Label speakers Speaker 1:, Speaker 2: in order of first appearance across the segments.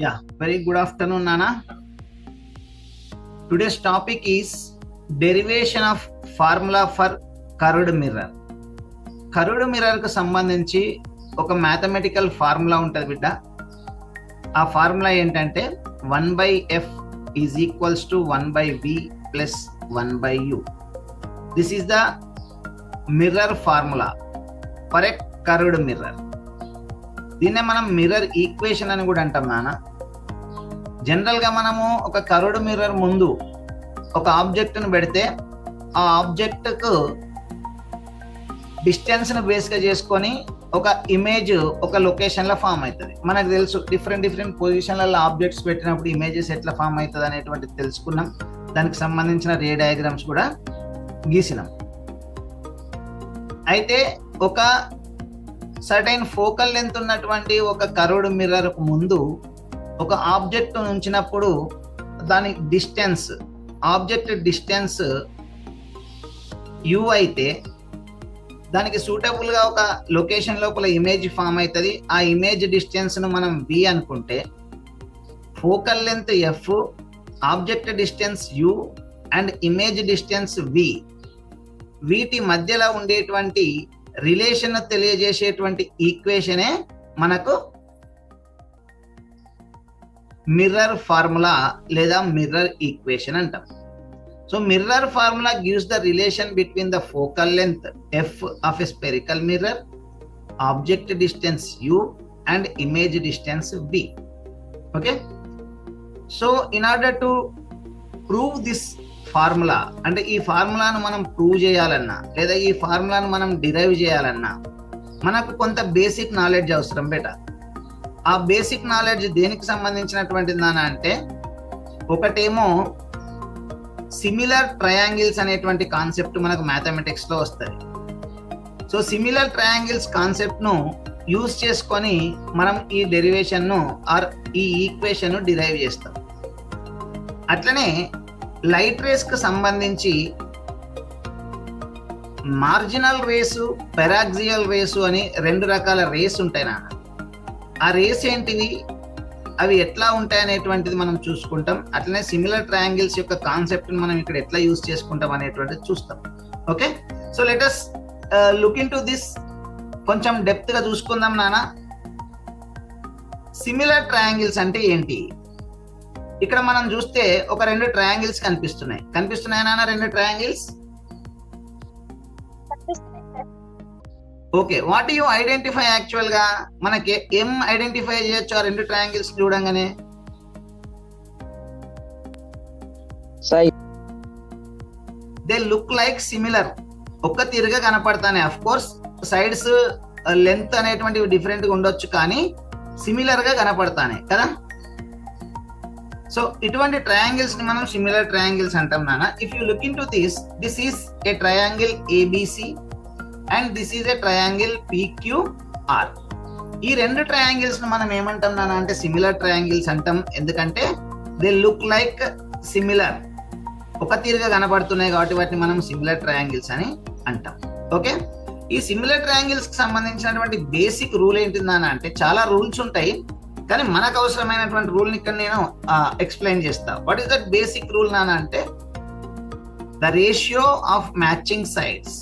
Speaker 1: Yeah, very good afternoon, Nana. Today's topic is derivation of formula for curved mirror. Curved mirror కు సంబంధించి ఒక mathematical formula ఉంటుంది బిడ్డ. ఆ ఫార్ములా ఏంటంటే 1/f is equals to 1/v plus 1/u. This is the mirror formula for a curved mirror. దీన్నే మనం mirror equation అని కూడా అంటాం నాన్న. జనరల్గా మనము ఒక కర్వ్డ్ మిర్రర్ ముందు ఒక ఆబ్జెక్ట్ను పెడితే ఆ ఆబ్జెక్ట్కు డిస్టెన్స్ను బేస్గా చేసుకొని ఒక ఇమేజ్ ఒక లొకేషన్లో ఫామ్ అవుతుంది. మనకు తెలుసు డిఫరెంట్ పొజిషన్లలో ఆబ్జెక్ట్స్ పెట్టినప్పుడు ఇమేజెస్ ఎట్లా ఫామ్ అవుతుంది అనేటువంటిది తెలుసుకున్నాం. దానికి సంబంధించిన రే డయాగ్రామ్స్ కూడా గీసినాం. అయితే ఒక సర్టైన్ ఫోకల్ లెంత్ ఉన్నటువంటి ఒక కర్వ్డ్ మిర్రర్ ముందు ఒక ఆబ్జెక్ట్ ఉంచినప్పుడు దాని డిస్టెన్స్ ఆబ్జెక్ట్ డిస్టెన్స్ u అయితే దానికి సూటబుల్గా ఒక లొకేషన్ లోపల ఇమేజ్ ఫామ్ అవుతుంది. ఆ ఇమేజ్ డిస్టెన్స్ను మనం v అనుకుంటే focal length f, object distance u and image distance v, వీటి మధ్యలో ఉండేటువంటి రిలేషన్ తెలియజేసేటువంటి ఈక్వేషనే మనకు మిర్రర్ ఫార్ములా లేదా మిర్రర్ ఈక్వేషన్ అంటాం. So mirror formula gives the relation between the focal length f of a spherical mirror, object distance u and image distance v. Okay, so in order to prove this formula, అంటే ఈ ఫార్ములాను మనం prove చేయాలన్నా లేదా ఈ ఫార్ములాను మనం derive చేయాలన్నా మనకు కొంత బేసిక్ నాలెడ్జ్ అవసరం బేట. ఆ బేసిక్ నాలెడ్జ్ దేనికి సంబంధించినటువంటిది నాన్న అంటే, ఒకటేమో సిమిలర్ ట్రయాంగిల్స్ అనేటువంటి కాన్సెప్ట్ మనకు మ్యాథమెటిక్స్ లో వస్తుంది. సో సిమిలర్ ట్రయాంగిల్స్ కాన్సెప్ట్ ను యూజ్ చేసుకొని మనం ఈ డెరివేషన్ ను ఆర్ ఈ ఈక్వేషన్ ను డిరైవ్ చేస్తాం. అట్లనే లైట్ రేస్ కు సంబంధించి మార్జినల్ రేసు, పెరాక్సియల్ రేసు అని రెండు రకాల రేస్ ఉంటాయి నాన్న. ఆ రేస్ ఏంటివి, అవి ఎట్లా ఉంటాయి అనేటువంటిది మనం చూసుకుంటాం. అట్లనే సిమిలర్ ట్రయాంగిల్స్ యొక్క కాన్సెప్ట్ మనం ఇక్కడ ఎట్లా యూజ్ చేసుకుంటాం అనేటువంటిది చూస్తాం. Okay, so let us look into this. కొంచెం డెప్త్ గా చూసుకుందాం నాన్న. సిమిలర్ ట్రయాంగిల్స్ అంటే ఏంటి? ఇక్కడ మనం చూస్తే ఒక రెండు ట్రయాంగిల్స్ కనిపిస్తున్నాయి నాన్న. రెండు triangles. Okay, what you identify? Actual గా మనకి ఏం ఐడెంటిఫై చేయొచ్చు ఆ రెండు ట్రయాంగిల్స్ చూడంగానే? దే లుక్ లైక్ సిమిలర్, ఒక్క తీరుగా కనపడతానే. అఫ్ కోర్స్ సైడ్స్ లెంత్ అనేటువంటివి డిఫరెంట్ గా ఉండొచ్చు, కానీ సిమిలర్ గా కనపడతానే కదా. సో ఇటువంటి ట్రయాంగిల్స్ ని మనం సిమిలర్ ట్రయాంగిల్స్ అంటాం నాన్న. If you look into this is a triangle ABC and this is a triangle PQR. ఈ రెండు ట్రయాంగిల్స్ ను మనం ఏమంటాం నాన్న అంటే సిమిలర్ ట్రయాంగిల్స్ అంటాం. ఎందుకంటే దే లుక్ లైక్ సిమిలర్, ఒక తీరుగా కనబడుతున్నాయి కాబట్టి వాటిని మనం సిమిలర్ ట్రయాంగిల్స్ అని అంటాం. ఓకే, ఈ సిమిలర్ ట్రయాంగిల్స్ కి సంబంధించినటువంటి బేసిక్ రూల్ ఏంటి నాన్న అంటే, చాలా రూల్స్ ఉంటాయి కానీ మనకు అవసరమైనటువంటి రూల్ ని ఇక్కడ నేను ఎక్స్ప్లెయిన్ చేస్తా. What is that basic rule నాన్న అంటే, the ratio of matching sides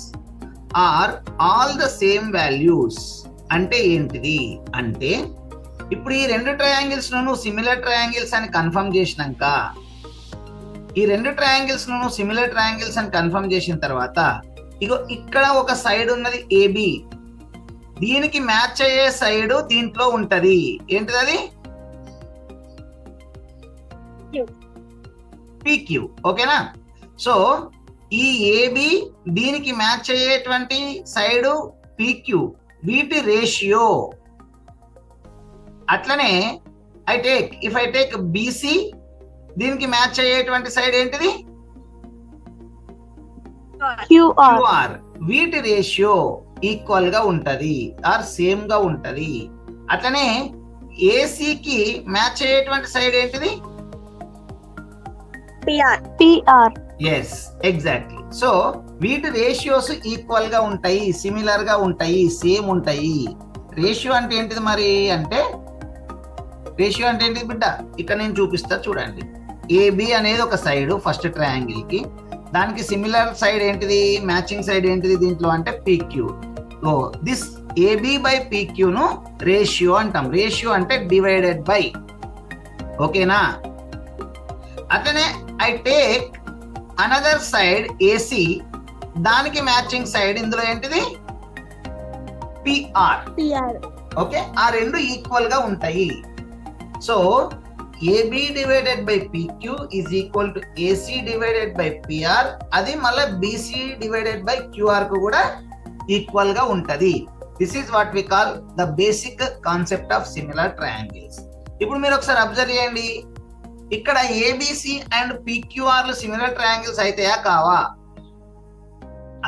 Speaker 1: are all the same values. అంటే ఏంటిది అంటే, ఇప్పుడు ఈ రెండు ట్రయాంగిల్స్ ను సిమిలర్ ట్రయాంగిల్స్ అని కన్ఫర్మ్ చేసినాక, ఈ రెండు ట్రయాంగిల్స్ ను సిమిలర్ ట్రయాంగిల్స్ అని కన్ఫర్మ్ చేసిన తర్వాత, ఇగో ఇక్కడ ఒక సైడ్ ఉన్నది AB, దీనికి మ్యాచ్ అయ్యే సైడ్ దీంట్లో ఉంటది. ఏంటిది అది? PQ. ఓకేనా? సో ఈ AB దీనికి మ్యాచ్ అయ్యేటువంటి సైడ్ PQ, వీటి రేషియో. అట్లనే ఇఫ్ ఐ టేక్ BC, దీనికి మ్యాచ్ అయ్యేటువంటి సైడ్ ఏంటిది? QR. వీటి రేషియో ఈక్వల్ గా ఉంటది ఆర్ సేమ్ గా ఉంటది. అట్లనే AC కి మ్యాచ్ అయ్యేటువంటి సైడ్ ఏంటిది?
Speaker 2: PR.
Speaker 1: Yes, exactly. సో వీటి రేషియోస్ ఈక్వల్ గా ఉంటాయి, సిమిలర్ గా ఉంటాయి, సేమ్ ఉంటాయి. రేషియో అంటే ఏంటిది మరి అంటే రేషియో అంటే ఏంటి బిడ్డ, ఇక్కడ నేను చూపిస్తా చూడండి. ఏబి అనేది ఒక సైడ్ ఫస్ట్ ట్రయాంగిల్ కి, దానికి సిమిలర్ సైడ్ ఏంటిది, మ్యాచింగ్ సైడ్ ఏంటిది దీంట్లో అంటే PQ. So this AB by PQ ను రేషియో అంటాం. రేషియో అంటే డివైడెడ్ బై, ఓకేనా. అట్లనే I take another side AC, దానికి మ్యాచింగ్ సైడ్ ఇందులో ఏంటిది పిఆర్. ఓకే, ఆ రెండు ఈక్వల్ గా ఉంటాయి. So AB divided by PQ is equal to AC divided by PR. అది మళ్ళీ బీసీ డివైడెడ్ బై క్యూఆర్ కు కూడా ఈక్వల్ గా ఉంటది. This is what we call the basic concept of similar triangles. ఇప్పుడు మీరు ఒకసారి అబ్జర్వ్ చేయండి, ఇక్కడ ఏబిసి అండ్ పిక్యూఆర్లు సిమిలర్ ట్రయాంగిల్స్ అయితాయా కావా?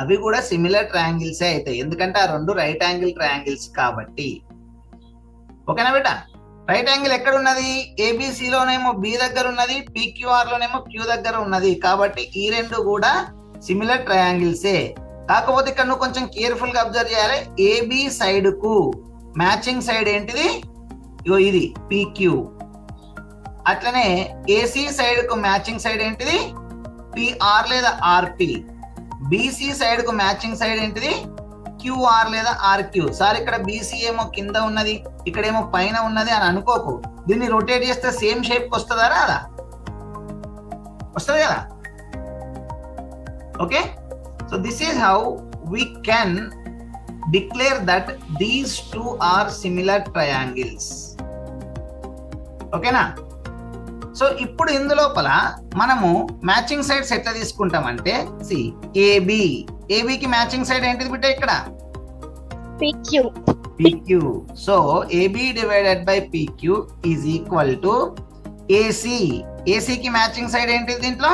Speaker 1: అవి కూడా సిమిలర్ ట్రయాంగిల్సే అవుతాయి, ఎందుకంటే ఆ రెండు రైట్ యాంగిల్ ట్రయాంగిల్స్ కాబట్టి. ఓకేనా బిడ్డ? రైట్ యాంగిల్ ఎక్కడ ఉన్నది, ఏబిసి లోనేమో బి దగ్గర ఉన్నది, పిక్యూఆర్ లోనేమో క్యూ దగ్గర ఉన్నది, కాబట్టి ఈ రెండు కూడా సిమిలర్ ట్రయాంగిల్సే. కాకపోతే ఇక్కడ నువ్వు కొంచెం కేర్ఫుల్ గా అబ్జర్వ్ చేయాలి. ఏబి సైడ్ కు మ్యాచింగ్ సైడ్ ఏంటిది, ఇది పిక్యూ. అట్లనే ఏసీ సైడ్ కు మ్యాచింగ్ సైడ్ ఏంటిది పిఆర్ లేదా ఆర్పి. బీసీ సైడ్ కు మ్యాచింగ్ సైడ్ ఏంటిది క్యూఆర్ లేదా ఆర్క్యూ. సార్ ఇక్కడ బీసీ ఏమో కింద ఉన్నది, ఇక్కడేమో పైన ఉన్నది అని అనుకోకు. దీన్ని రొటేట్ చేస్తే సేమ్ షేప్ కి వస్తుందా రాదా? వస్తుంది కదా. Okay, so this is how we can declare that these two are similar triangles. ఓకేనా? సో ఇప్పుడు ఇందులోపల మనము మ్యాచింగ్ సైడ్స్ ఎట్లా తీసుకుంటామంటే, సి ఏబి, ఏబికి మ్యాచింగ్ సైడ్ ఏంటిది బిడ్డ ఇక్కడ P Q. P Q. So AB divided by PQ is equal to A C. ఏసీకి మ్యాచింగ్ సైడ్ ఏంటిది దీంట్లో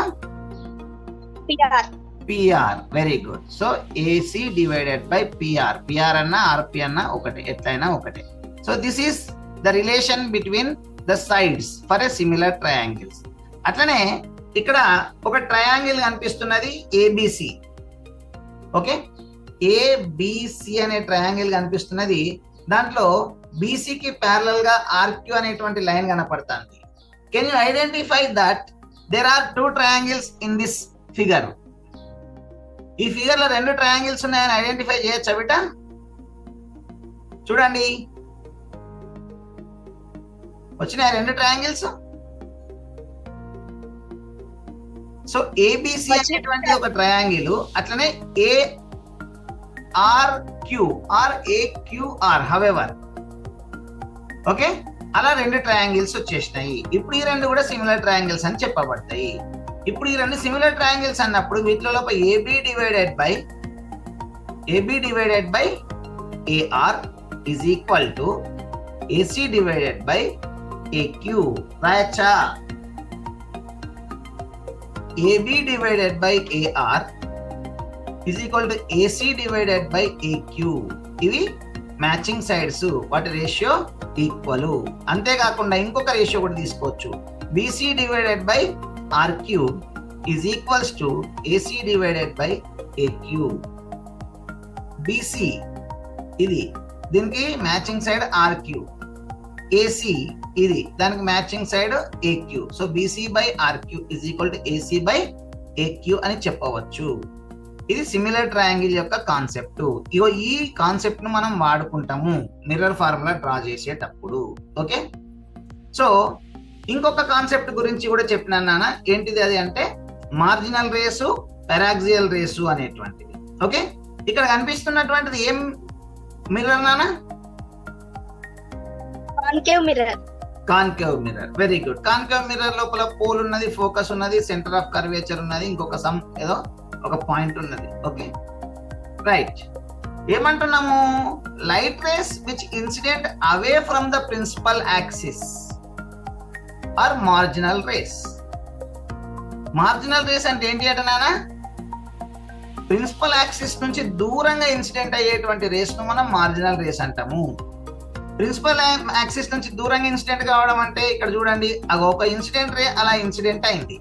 Speaker 1: P R. P R. Very good. So A C divided by P R. P R అన్న ఆర్పి అన్న ఒకటే, ఎట్లయినా ఒకటే. So this is the relation between the sides for a similar triangles. అట్లనే ఇక్కడ ఒక ట్రయాంగిల్ కనిపిస్తున్నది ఏబిసి. ఓకే, ఏబిసి అనే ట్రయాంగిల్ కనిపిస్తున్నది. దాంట్లో బీసీకి ప్యారలల్ గా ఆర్క్యూ అనేటువంటి లైన్ కనపడుతుంది. Can you identify that there are two triangles in this figure? ఈ ఫిగర్ లో రెండు ట్రయాంగిల్స్ ఉన్నాయని ఐడెంటిఫై చేయొచ్చా బిడ్డ? చూడండి, వచ్చినాయి రెండు ట్రయాంగిల్స్. సో ఏబిసి అనేటువంటి ఒక ట్రయాంగిల్, అట్లనే ఏఆర్క్యూ ఆర్ ఏక్యూఆర్ హవెవర్. ఓకే, అలా రెండు ట్రయాంగిల్స్ వచ్చేసినాయి. ఇప్పుడు ఈ రెండు కూడా సిమిలర్ ట్రయాంగిల్స్ అని చెప్పబడతాయి. ఇప్పుడు ఈ రెండు సిమిలర్ ట్రయాంగిల్స్ అన్నప్పుడు వీటిలో A B divided by A R is equal to AC divided by A Q. రాయచ్చా? A B divided by A R is equal to AC divided by A Q. ఇవి మ్యాచింగ్ సైడ్స్, వాటి రేషియో ఈక్వల్. అంతేకాకుండా ఇంకొక రేషియో కూడా తీసుకోవచ్చు. B C divided by R Q is equals to AC divided by A Q. B C ఇది, దీనికి matching side R Q. A C ఇది, దానికి matching side A Q. So B C by R Q is equal to A C by AQ అని చెప్పవచ్చు. ఇది సిమిలర్ ట్రయాంగిల్ యొక్క concept. ఇగో ఈ కాన్సెప్ట్ ను మనం వాడుకుంటాము మిర్రర్ ఫార్ములా డ్రా చేసేటప్పుడు. ఓకే, సో ఇంకొక కాన్సెప్ట్ గురించి కూడా చెప్పినాను నాన్న. ఏంటిది అది అంటే మార్జినల్ రేసు, పెరాక్సియల్ రేసు అనేటువంటిది. ఓకే, ఇక్కడ కనిపిస్తున్నటువంటిది ఏం మిర్రర్ నాన్న? Concave mirror. Concave mirror. Very good. Concave mirror లోపల పోల్ ఉన్నది, ఫోకస్ ఉన్నది, సెంటర్ ఆఫ్ కర్వేచర్ ఉన్నది, ఇంకొక సమ్ ఏదో ఒక పాయింట్ ఉన్నది. Okay, right. ఏమంటున్నాము? Light rays which incident away from the principal axis are marginal rays. Marginal rays అంటే ఏంటి అంటున్నానా? ప్రిన్సిపల్ యాక్సిస్ నుంచి దూరంగా ఇన్సిడెంట్ అయ్యేటువంటి రేస్ ను మనం మార్జినల్ రేస్ అంటాము. ప్రిన్సిపల్ యాక్సిస్ నుంచి దూరంగా ఇన్సిడెంట్ కావడం అంటే ఇక్కడ చూడండి, ఒక ఇన్సిడెంట్ రే అలా ఇన్సిడెంట్ అయింది.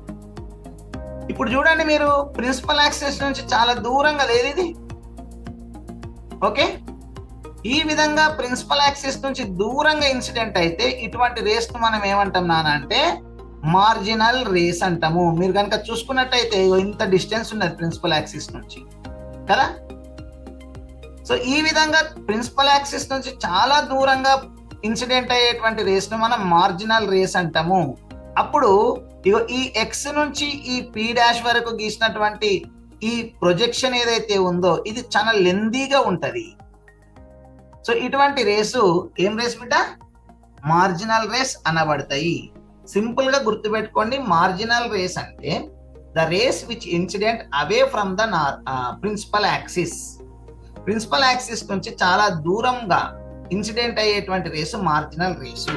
Speaker 1: ఇప్పుడు చూడండి మీరు, ప్రిన్సిపల్ యాక్సిస్ నుంచి చాలా దూరంగా లేదు ఇది. ఓకే, ఈ విధంగా ప్రిన్సిపల్ యాక్సిస్ నుంచి దూరంగా ఇన్సిడెంట్ అయితే ఇటువంటి రేస్ ను మనం ఏమంటాం నాన్న అంటే మార్జినల్ రేస్ అంటాము. మీరు కనుక చూసుకున్నట్టయితే ఇంత డిస్టెన్స్ ఉన్నది ప్రిన్సిపల్ యాక్సిస్ నుంచి కదా. సో ఈ విధంగా ప్రిన్సిపల్ యాక్సిస్ నుంచి చాలా దూరంగా ఇన్సిడెంట్ అయ్యేటువంటి రేస్ ను మనం మార్జినల్ రేస్ అంటాము. అప్పుడు ఇగో ఈ ఎక్స్ నుంచి ఈ పి డాష్ వరకు గీసినటువంటి ఈ ప్రొజెక్షన్ ఏదైతే ఉందో ఇది చాలా లెందీగా ఉంటది. సో ఇటువంటి రేసు ఏం రేస్ బిడ్డ? Marginal race అనబడతాయి. సింపుల్ గా గుర్తుపెట్టుకోండి, మార్జినల్ రేస్ అంటే the rays which incident away from the principal axis. Principal axis నుంచి చాలా దూరంగా ఇన్సిడెంట్ అయ్యేటువంటి రేసు మార్జినల్ రేసు.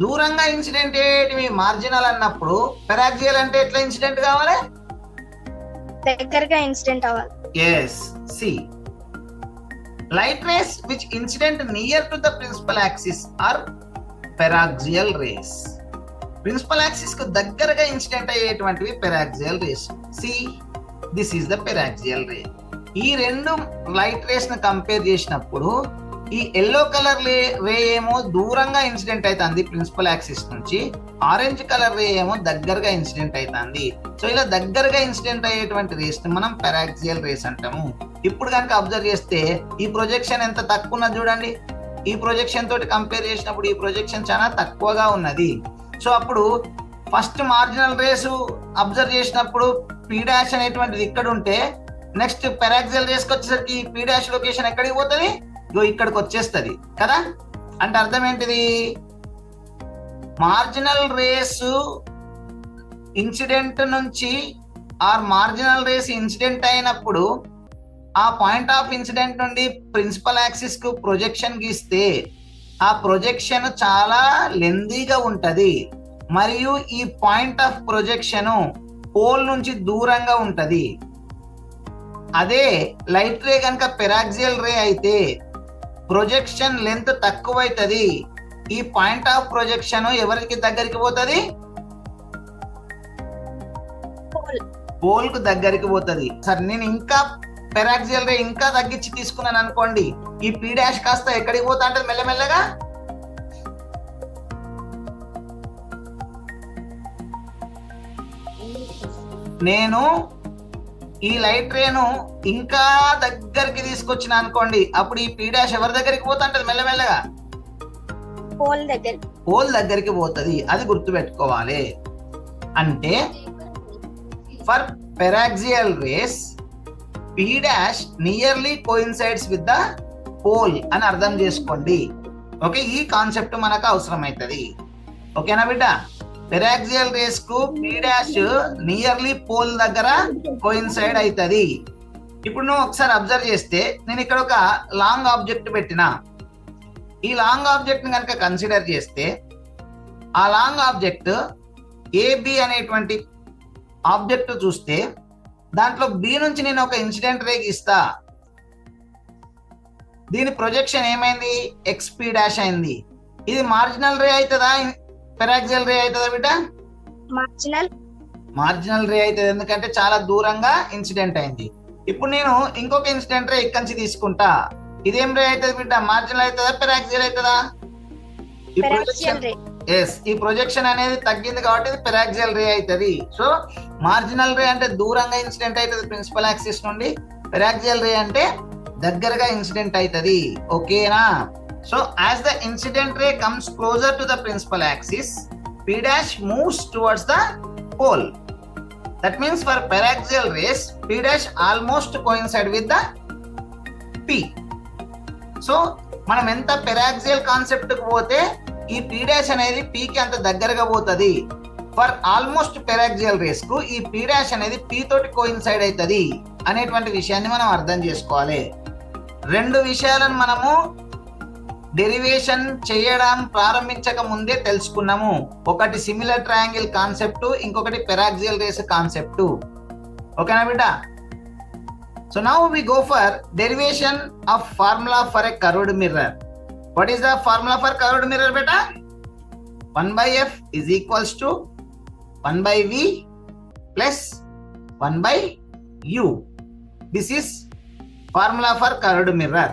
Speaker 1: దూరంగా ఇన్సిడెంట్ అయ్యేటివి మార్జినల్ అన్నప్పుడు పెరాక్సియల్ అంటే ఎట్లా ఇన్సిడెంట్ కావాలి?
Speaker 2: దగ్గరగా ఇన్సిడెంట్ అవ్వాలి.
Speaker 1: Yes, see light rays which incident near to the principal axis are paraxial rays. Principal axis కు దగ్గరగా ఇన్సిడెంట్ అయ్యేటువంటివి paraxial rays. See this is the paraxial ray. ఈ రెండు లైట్ రేస్ ను కంపేర్ చేసినప్పుడు ఈ ఎల్లో కలర్ రే ఏమో దూరంగా ఇన్సిడెంట్ అవుతుంది ప్రిన్సిపల్ యాక్సిస్ నుంచి, ఆరెంజ్ కలర్ రే ఏమో దగ్గరగా ఇన్సిడెంట్ అవుతుంది. సో ఇలా దగ్గరగా ఇన్సిడెంట్ అయ్యేటువంటి రేస్ ని మనం పెరాక్సియల్ రేస్ అంటాము. ఇప్పుడు కనుక అబ్జర్వ్ చేస్తే ఈ ప్రొజెక్షన్ ఎంత తక్కువ ఉన్నది చూడండి. ఈ ప్రొజెక్షన్ తోటి కంపేర్ చేసినప్పుడు ఈ ప్రొజెక్షన్ చాలా తక్కువగా ఉన్నది. సో అప్పుడు ఫస్ట్ మార్జినల్ రేసు అబ్జర్వ్ చేసినప్పుడు పి డాష్ అనేటువంటిది ఇక్కడ ఉంటే నెక్స్ట్ పెరాక్సియల్ రేస్ కి వచ్చేసరికి పి డాష్ లొకేషన్ ఎక్కడికి పోతుంది? ఇక్కడికి వచ్చేస్తుంది కదా. అంటే అర్థం ఏంటిది? మార్జినల్ రేసు ఇన్సిడెంట్ నుంచి ఆర్ మార్జినల్ రేస్ ఇన్సిడెంట్ అయినప్పుడు ఆ పాయింట్ ఆఫ్ ఇన్సిడెంట్ నుండి ప్రిన్సిపల్ యాక్సిస్ కు ప్రొజెక్షన్ గీస్తే ఆ ప్రొజెక్షన్ చాలా లెందీగా ఉంటది మరియు ఈ పాయింట్ ఆఫ్ ప్రొజెక్షన్ పోల్ నుంచి దూరంగా ఉంటది. అదే లైట్ రే కనుక పెరాక్సియల్ రే అయితే ప్రొజెక్షన్ లెంత్ తక్కువ అవుతుంది. ఈ పాయింట్ ఆఫ్ ప్రొజెక్షన్ ఎవరికి దగ్గరికి పోతుంది? పోల్ కు దగ్గరికి పోతుంది. సరే నేను ఇంకా పెరాక్సియల్ రే ఇంకా తగ్గించి తీసుకున్నాను అనుకోండి, ఈ పి డాష్ కాస్త ఎక్కడికి పోతా అంటే మెల్లమెల్లగా నేను ఈ లైట్ రేను ఇంకా దగ్గరికి తీసుకొచ్చిన అనుకోండి, అప్పుడు ఈ పి డాష్ ఎవరి దగ్గరికి పోతా అంటే మెల్లమెల్లగా పోల్ దగ్గరికి పోతుంది. అది గుర్తుపెట్టుకోవాలి. అంటే for paraxial rays P dash nearly coincides with the pole అని అర్థం చేసుకోండి. ఓకే, ఈ కాన్సెప్ట్ మనకు అవసరం అవుతుంది. ఓకేనా బిడ్డ? పెరాక్సియల్ రేస్ కు పి డాష్ నియర్లీ పోల్ దగ్గర కోయిన్సైడ్ అవుతుంది. ఇప్పుడు నువ్వు ఒకసారి అబ్జర్వ్ చేస్తే నేను ఇక్కడ ఒక లాంగ్ ఆబ్జెక్ట్ పెట్టినా, ఈ లాంగ్ ఆబ్జెక్ట్ ని కనుక కన్సిడర్ చేస్తే ఆ లాంగ్ ఆబ్జెక్ట్ ఏబి అనేటువంటి ఆబ్జెక్ట్ చూస్తే దాంట్లో బి నుంచి నేను ఒక ఇన్సిడెంట్ రే గీస్తా. దీని ప్రొజెక్షన్ ఏమైంది? ఎక్స్పి డాష్ అయింది. ఇది మార్జినల్ రే అవుతుందా పెరాక్సియల్ రే అవుతుందా బిడ్డ? మార్జినల్ రే అవుతుంది, ఎందుకంటే చాలా దూరంగా ఇన్సిడెంట్ అయింది. ఇప్పుడు నేను ఇంకొక ఇన్సిడెంట్ రే ఇక్కడి నుంచి తీసుకుంటా. ఇదేం రే అవుతుంది బిడ్డ? మార్జినల్ అవుతుందా పెరాక్సియల్ అవుతుందా? ఈ ప్రొజెక్షన్ అనేది తగ్గింది కాబట్టి ఇది పెరాక్సియల్ రే అవుతుంది. సో మార్జినల్ రే అంటే దూరంగా ఇన్సిడెంట్ అవుతుంది ప్రిన్సిపల్ యాక్సిస్ నుండి, పెరాక్సియల్ రే అంటే దగ్గరగా ఇన్సిడెంట్ అవుతుంది. ఓకేనా? So as the incident ray comes closer to the principal axis, P dash moves towards the pole. That means for paraxial rays, P dash almost coincide with the P. So మనం ఎంత paraxial concept కు పోతే ఈ P dash అనేది P కి అంత దగ్గరగా పోతుంది. ఫర్ ఆల్మోస్ట్ పెరాక్సియల్ రేస్ కు ఈ P dash అనేది P తోటి కోయిన్సైడ్ అవుతుంది అనేటువంటి విషయాన్ని మనం అర్థం చేసుకోవాలి. రెండు విషయాలను మనము డెరివేషన్ చేయడం ప్రారంభించక ముందే తెలుసుకున్నాము. ఒకటి సిమిలర్ ట్రయాంగిల్ కాన్సెప్ట్, ఇంకొకటి పెరాక్సియల్ రేస్ కాన్సెప్ట్. ఓకేనా బిడ్డ? So now we go for derivation of formula for a curved mirror. What is the formula for curved mirror బేటా? 1/f is equals to 1/v plus 1/u. This is formula for curved mirror.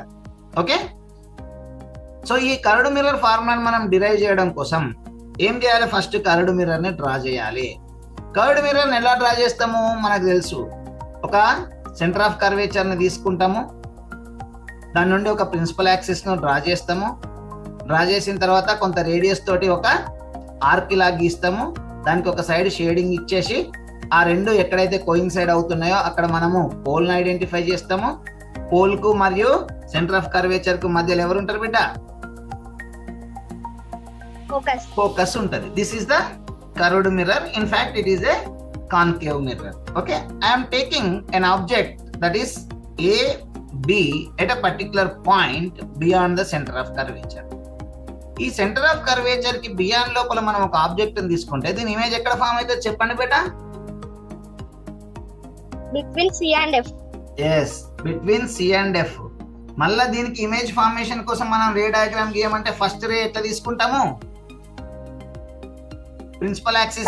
Speaker 1: Okay, so ఈ curved mirror ఫార్ములాను మనం derive చేయడం కోసం ఏం చేయాలి? First curved mirror ని draw చేయాలి. కర్వ్డ్ మిర్రర్ ని ఎలా డ్రా చేస్తాము మనకు తెలుసు. ఒక సెంటర్ ఆఫ్ కర్వేచర్ ని తీసుకుంటాము, దాని నుండి ఒక ప్రిన్సిపల్ యాక్సిస్ ను డ్రా చేస్తాము. డ్రా చేసిన తర్వాత కొంత రేడియస్ తోటి ఒక ఆర్క్ ఇలా గీస్తాము. దానికి ఒక సైడ్ షేడింగ్ ఇచ్చేసి ఆ రెండు ఎక్కడైతే కోయిన్సైడ్ అవుతున్నాయో అక్కడ మనము పోల్ ని ఐడెంటిఫై చేస్తాము. పోల్ కు మరియు సెంటర్ ఆఫ్ కర్వేచర్ కు మధ్యలో ఎవరు ఉంటారు బిడ్డ? ఫోకస్ ఉంటది. This is the curved mirror. In fact it is a concave mirror. Okay, I'm taking an object that is A, B at a particular point beyond the center of curvature. ఈ centre of curvature కి beyond లోపల మనం ఒక object ని తీసుకుంటే దీని image ఎక్కడ form అవుతుంది చెప్పండి బేటా?
Speaker 2: Between C and F.
Speaker 1: Yes, between C and F. మళ్ళా దీనికి ఇమేజ్ ఫార్మేషన్ కోసం మనం రే డయాగ్రామ్ గీయమంటే ఫస్ట్ రే ఎట్లా తీసుకుంటాము? ప్రిన్సిపల్ యాక్సిస్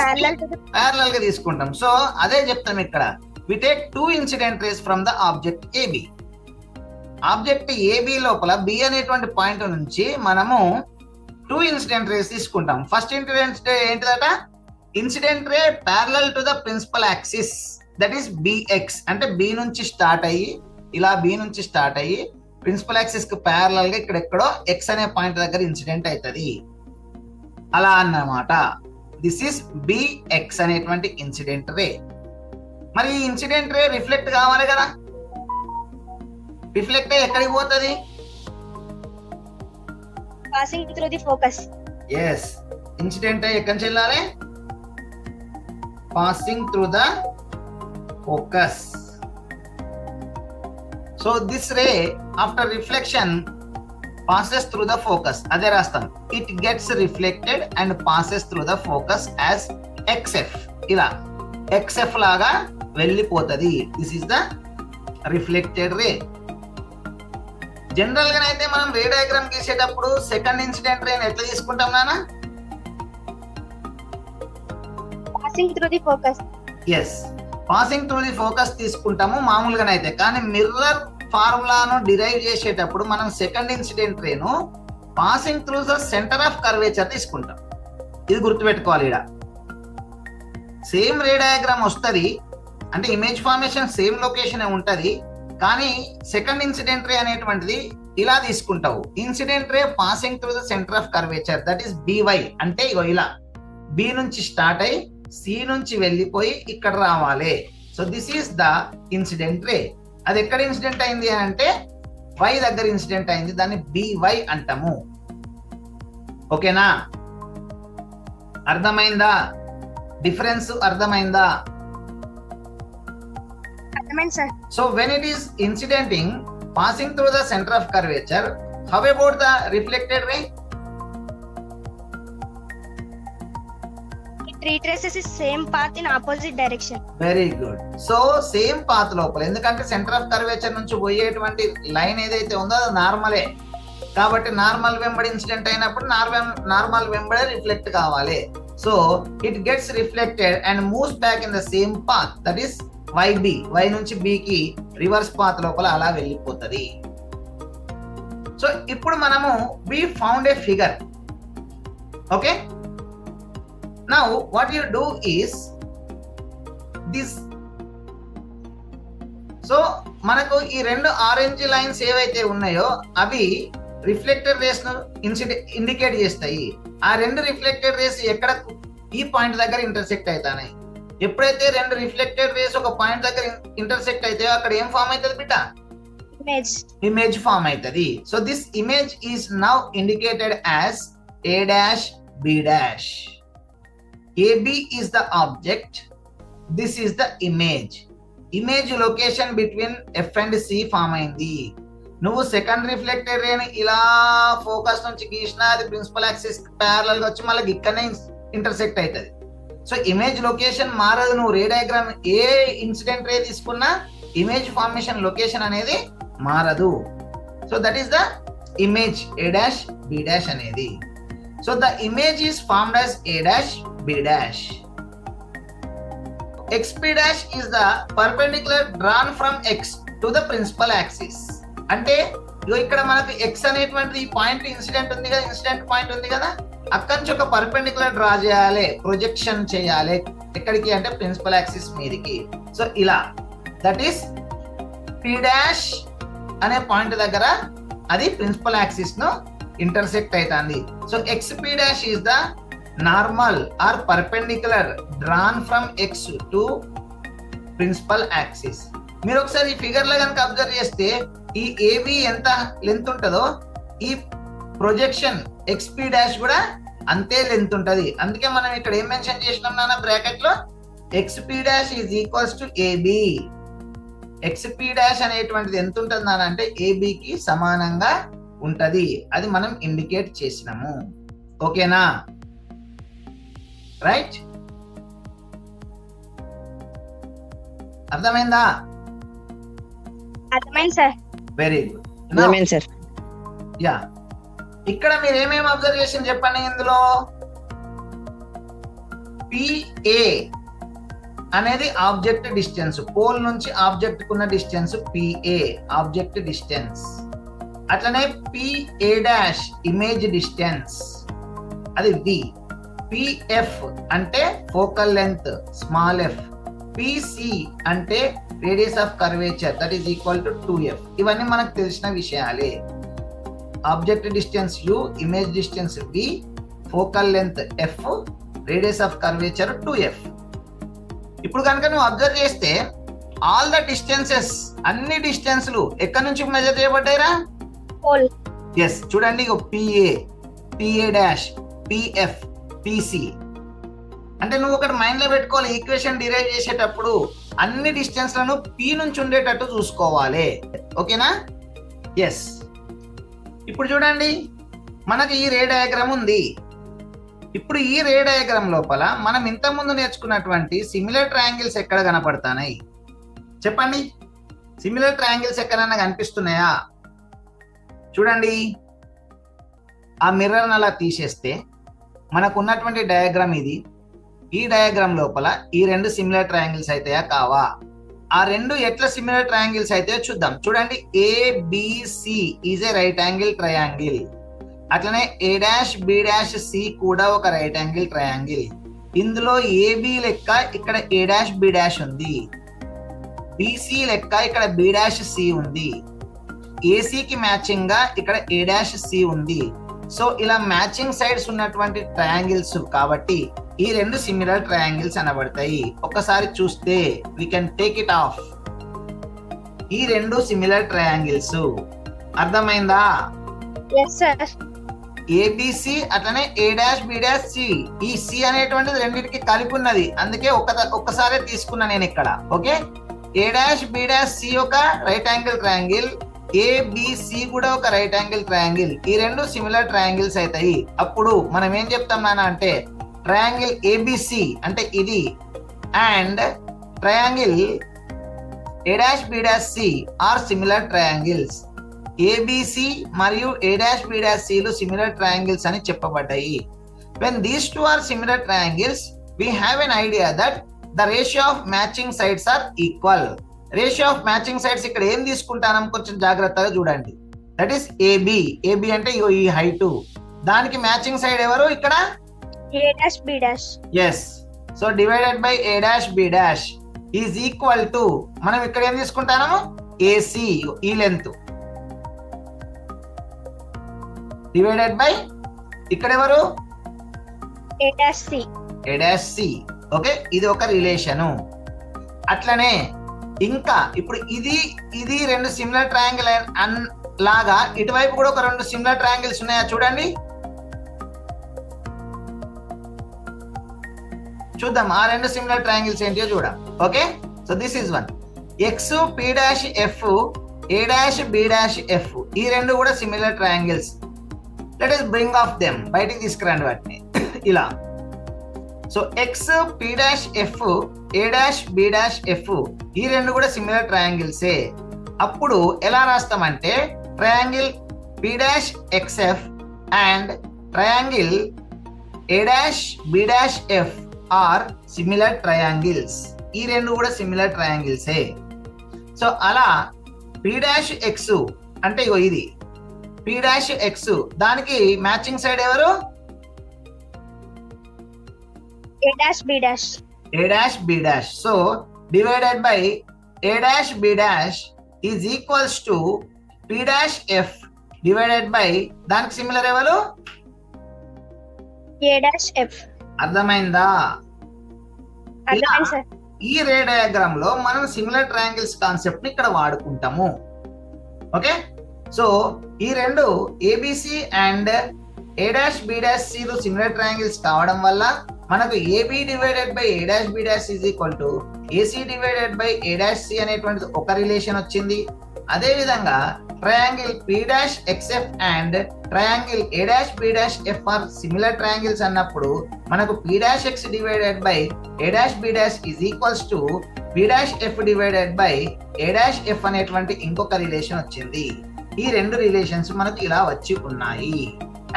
Speaker 1: ప్యారలల్ గా తీసుకుంటాం. సో అదే చెప్తాం ఇక్కడ. We take 2 incident rays from the object AB. Object AB లోపల B అనేటువంటి పాయింట్ నుంచి మనము 2 ఇన్సిడెంట్ రేస్ తీసుకుంటాం. ఫస్ట్ ఇన్సిడెంట్ రే ఏంటిదట? Incident ray parallel to the principal axis, that is BX. అంటే B నుంచి స్టార్ట్ అయ్యి ఇలా B నుంచి స్టార్ట్ అయ్యి ప్రిన్సిపల్ యాక్సిస్ కు ప్యారలల్ గా ఇక్కడ ఎక్కడో X అనే పాయింట్ దగ్గర ఇన్సిడెంట్ అవుతుంది. అలా అన్నమాట. దిస్ ఈస్ BX అనేటువంటి ఇన్సిడెంట్ రే. మరి ఈ ఇన్సిడెంట్ రే రిఫ్లెక్ట్ కావాలి కదా. రిఫ్లెక్ట్ అయ్యి ఎక్కడికి పోతుంది?
Speaker 2: Passing through the focus.
Speaker 1: Yes, incident ray ఎక్కడి నుంచి వెళ్ళాలి? Passing through the focus. So this ray after reflection passes through the focus. అదే రాస్తాం. It gets reflected and passes through the focus as XF. ఇలా XF లాగా వెళ్ళిపోతుంది. This is the reflected ray. General గా అయితే మనం రే డయాగ్రామ్ గీసేటప్పుడు second incident ray ఎట్లా తీసుకుంటాం నాన్న?
Speaker 2: Passing through the focus.
Speaker 1: Yes, passing through the focus తీసుకుంటాము మామూలుగానైతే. కానీ మిర్రర్ ఫార్ములాను డిరైవ్ చేసేటప్పుడు మనం సెకండ్ ఇన్సిడెంట్ రేను passing through the centre of curvature తీసుకుంటాం. ఇది గుర్తుపెట్టుకోవాలి. ఇక్కడ సేమ్ రే డయాగ్రామ్ వస్తుంది, అంటే ఇమేజ్ ఫార్మేషన్ సేమ్ లొకేషన్ ఉంటది. కానీ సెకండ్ ఇన్సిడెంట్ రే అనేటువంటిది ఇలా తీసుకుంటావు. Incident ray passing through the centre of curvature, that is BY. అంటే ఇగో ఇలా B నుంచి స్టార్ట్ అయ్యి C నుంచి వెళ్ళిపోయి ఇక్కడ రావాలి. So this is the incident ray. అది ఎక్కడ ఇన్సిడెంట్ అయింది అని అంటే Y దగ్గర ఇన్సిడెంట్ అయింది. దాన్ని BY అంటాము. ఓకేనా? అర్థమైందా? డిఫరెన్స్ అర్థమైందా?
Speaker 2: అర్థమైంది sir.
Speaker 1: So when it is incidenting passing through the centre of curvature, how about the reflected ray?
Speaker 2: retraces the same path in opposite direction.
Speaker 1: Very good. So same path లోపల, ఎందుకంటే centre of curvature నుంచి పోయేటువంటి line ఏదైతే ఉందో అది నార్మలే. కాబట్టి normal వెంబడి ఇన్సిడెంట్ అయినప్పుడు నార్మల్ వెంబడే రిఫ్లెక్ట్ కావాలి. So it gets reflected and moves back in the same path, that is YB. Y నుంచి B కి రివర్స్ పాత్ లోపల అలా వెళ్ళిపోతుంది. సో ఇప్పుడు మనము we found a figure. Okay, now what you do is this. So మనకు ఈ రెండు ఆరెంజ్ లైన్స్ ఏవైతే ఉన్నాయో అవి రిఫ్లెక్టెడ్ రేస్ ను ఇండికేట్ చేస్తాయి. ఆ రెండు రిఫ్లెక్టెడ్ రేస్ ఎక్కడ? ఈ పాయింట్ దగ్గర ఇంటర్సెక్ట్ అవుతాయి. ఎప్పుడైతే రెండు రిఫ్లెక్టెడ్ రేస్ ఒక పాయింట్ దగ్గర ఇంటర్సెక్ట్ అవుతాయో అక్కడ ఏం ఫామ్ అవుతుంది బిడ్డ? ఇమేజ్ ఫామ్ అవుతుంది. So this image is now indicated as A', B'. AB is the object, this is the image. Image location between F and C form అయింది. నువ్వు సెకండ్ రిఫ్లెక్టెడ్ రేని ఇలా ఫోకస్ నుంచి గీసినా అది ప్రిన్సిపల్ యాక్సిస్ ప్యారలల్ గా వచ్చి మళ్ళీ ఇక్కడనే ఇంటర్సెక్ట్ అవుతుంది. సో ఇమేజ్ లొకేషన్ మారదు. నువ్వు రే డయాగ్రామ్ ఏ ఇన్సిడెంట్ రే తీసుకున్నా ఇమేజ్ ఫార్మేషన్ లొకేషన్ అనేది మారదు. So that is the image A', B' అనేది. So the image is formed as A', B'. XP' is the perpendicular drawn from X to the principal axis. అంటే ఇగో ఇక్కడ మనకు X అనేటువంటిది ఈ point incident ఉంది కదా, ఇన్సిడెంట్ పాయింట్ ఉంది కదా, అక్కడి నుంచి ఒక పర్పెండిక్యులర్ డ్రా చేయాలి, ప్రొజెక్షన్ చేయాలి. ఎక్కడికి అంటే ప్రిన్సిపల్ యాక్సిస్ మీదకి. సో ఇలా దట్ ఈస్ పి డాష్ అనే పాయింట్ దగ్గర అది ప్రిన్సిపల్ యాక్సిస్ ను ఇంటర్సెక్ట్ అవుతుంది. So X P dash is the normal or perpendicular drawn from X to principal axis. మీరు ఒకసారి ఈ ఫిగర్ లో కనుక అబ్జర్వ్ చేస్తే ఈ ఏబి ఎంత లెంత్ ఉంటుందో ఈ ప్రొజెక్షన్ ఎక్స్పీ డాష్ కూడా అంతే లెంత్ ఉంటది. అందుకే మనం ఇక్కడ ఏం మెన్షన్ చేసినాం నాన్న బ్రాకెట్ లో, XP dash is equals to AB. XP dash అనేటువంటిది ఎంత ఉంటుంది నాన్న అంటే ఏబికి సమానంగా ఉంటది. అది మనం ఇండికేట్ చేసినాము. ఓకేనా? రైట్, అర్థమైందా?
Speaker 2: అర్థమైంది సార్.
Speaker 1: Very good.
Speaker 3: అర్థమైంది సార్.
Speaker 1: యా, ఇక్కడ మీరు ఏమేమి అబ్జర్వేషన్ చెప్పండి. ఇందులో పిఏ అనేది ఆబ్జెక్ట్ డిస్టెన్స్, పోల్ నుంచి ఆబ్జెక్ట్ కున్న డిస్టెన్స్ పిఏ ఆబ్జెక్ట్ డిస్టెన్స్. అట్లనే పిఏ డాష్ ఇమేజ్ డిస్టెన్స్, అది వి. పిఎఫ్ అంటే focal length small F. P C అంటే radius of curvature, that is equal to 2f. ఇవన్నీ మనకు తెలిసిన విషయాలే. Object distance u, image distance v, focal length f, radius of curvature 2f. ఇప్పుడు కనుక నువ్వు అబ్జర్వ్ చేస్తే ఆల్ ద డిస్టెన్సెస్, అన్ని డిస్టెన్స్లు ఎక్కడి నుంచి మెజర్ చేయబడ్డాయిరా?
Speaker 2: పోల్.
Speaker 1: ఎస్, చూడండి, PA, PA dash, PF, PC. అంటే నువ్వు ఒకటి మైండ్ లో పెట్టుకోవాలి, ఈక్వేషన్ డిరైవ్ చేసేటప్పుడు అన్ని డిస్టెన్స్ లను పి నుంచి ఉండేటట్టు చూసుకోవాలి. ఓకేనా? ఎస్. ఇప్పుడు చూడండి, మనకి ఈ రే డయాగ్రామ్ ఉంది. ఇప్పుడు ఈ రే డయాగ్రామ్ లోపల మనం ఇంత ముందు నేర్చుకున్నటువంటి సిమిలర్ ట్రయాంగిల్స్ ఎక్కడ కనపడతాయి చెప్పండి. సిమిలర్ ట్రయాంగిల్స్ ఎక్కడైనా కనిపిస్తున్నాయా? చూడండి, ఆ మిర్రర్ అలా తీసేస్తే మనకు ఉన్నటువంటి డయాగ్రామ్ ఇది. ఈ డయాగ్రామ్ లోపల ఈ రెండు సిమిలర్ ట్రయాంగిల్స్ అయితాయా కావా? ఆ రెండు ఎట్లా సిమిలర్ ట్రయాంగిల్స్ అయితే చూద్దాం. చూడండి, ABC is a right angle triangle. అట్లనే A dash B dash C కూడా ఒక రైట్ యాంగిల్ ట్రయాంగిల్. ఇందులో ఏబి లెక్క ఇక్కడ ఏ డాష్ బి డాష్ ఉంది, బిసి లెక్క ఇక్కడ బి డాష్ సి ఉంది, ఏసీకి మ్యాచింగ్ గా ఇక్కడ ఏ డాష్ సి ఉంది. సో ఇలా మ్యాచింగ్ సైడ్స్ ఉన్నటువంటి ట్రయాంగిల్స్ కాబట్టి ఈ రెండు సిమిలర్ ట్రయాంగిల్స్ అనబడతాయి. ఒక్కసారి చూస్తే we can take it off. ఈ రెండు సిమిలర్ ట్రయాంగిల్స్. అర్థమైందా?
Speaker 2: Yes sir.
Speaker 1: ఏబిసి అట్లనే A dash B dash C. ఈ సి అనేటువంటిది రెండింటికి కలిపి ఉన్నది, అందుకే ఒక్కసారే తీసుకున్నా నేను ఇక్కడ. Okay, A dash B dash C ఒక రైట్ యాంగిల్ ట్రయాంగిల్, ఏబిసి కూడా ఒక రైట్ యాంగిల్ ట్రయాంగిల్. ఈ రెండు సిమిలర్ ట్రయాంగిల్స్ అవుతాయి. అప్పుడు మనం ఏం చెప్తాం నాన్న అంటే ట్రయాంగిల్ ఏబిసి అంటే ఇది and triangle A dash B dash C are similar triangles. ABC మరియు A dash B dash C లు సిమిలర్ ట్రయాంగిల్స్ అని చెప్పబడ్డాయి. when these two are similar triangles we have an idea that the ratio of matching sides are equal. Ratio of matching sides ఇక్కడ ఏం తీసుకుంటానం కొంచెం జాగ్రత్తగా చూడండి. That is AB. AB అంటే ఈ హైట్, దానికి మ్యాచింగ్ సైడ్ ఎవరు ఇక్కడ?
Speaker 2: A dash B dash.
Speaker 1: Yes. So divided by A dash B dash is equal to, మనం ఇక్కడ ఏం తీసుకుంటాము? ఏసి, ఈ లెంత్ డివైడెడ్ బై ఇక్కడ ఎవరు?
Speaker 2: ఏ డాష్ సి.
Speaker 1: ఏ డాష్ సి. ఓకే, ఇది ఒక రిలేషను. అట్లనే ఇంకా ఇప్పుడు ఇది రెండు సిమిలర్ ట్రయాంగిల్ లాగా ఇటువైపు కూడా ఒక రెండు సిమిలర్ ట్రయాంగిల్స్ ఉన్నాయా చూడండి. చూద్దాం ఆ రెండు సిమిలర్ ట్రయాంగిల్స్ ఏంటియో చూద్దాం. Okay, so this is one. X P dash F, A dash B dash F, ఈ రెండు కూడా similar triangles. Let us bring of them, బయటికి తీసుకురండి వాటిని ఇలా. So X P dash F, A dash B dash F, ఈ రెండు కూడా సిమిలర్ ట్రయాంగిల్సే. అప్పుడు ఎలా రాస్తామంటే triangle P dash XF and triangle A dash B dash F are similar triangles. ఈ రెండు కూడా సిమిలర్ ట్రయాంగిల్సే. సో అలా పి డాష్ ఎక్స్, అంటే ఇగో ఇది పి డాష్ ఎక్స్, దానికి మ్యాచింగ్ సైడ్ ఎవరు?
Speaker 2: A dash B dash.
Speaker 1: A dash B dash. So divided by A dash B dash is equals to P dash F divided by దానికి similar ఎవరు?
Speaker 2: A dash F.
Speaker 1: అర్థమైందా?
Speaker 2: అర్థమైంది sir.
Speaker 1: ఈ రే diagram లో మనం similar triangles concept ని ఇక్కడ వాడుకుంటాము. Okay, so ఈ రెండు ABC and A dash B dash C similar triangles కావడం వల్ల మనకు AB divided by A dash B dash is equal to AC divided by A dash C అనేటువంటిది ఒక రిలేషన్ వచ్చింది. అదే విధంగా triangle P dash XF and triangle A dash B dash F are similar triangles అన్నప్పుడు మనకు P dash X divided by A dash B dash is equals to P dash F divided by A dash F అనేటువంటి ఇంకొక relation వచ్చింది. ఈ రెండు relations మనకు ఇలా వచ్చి ఉన్నాయి.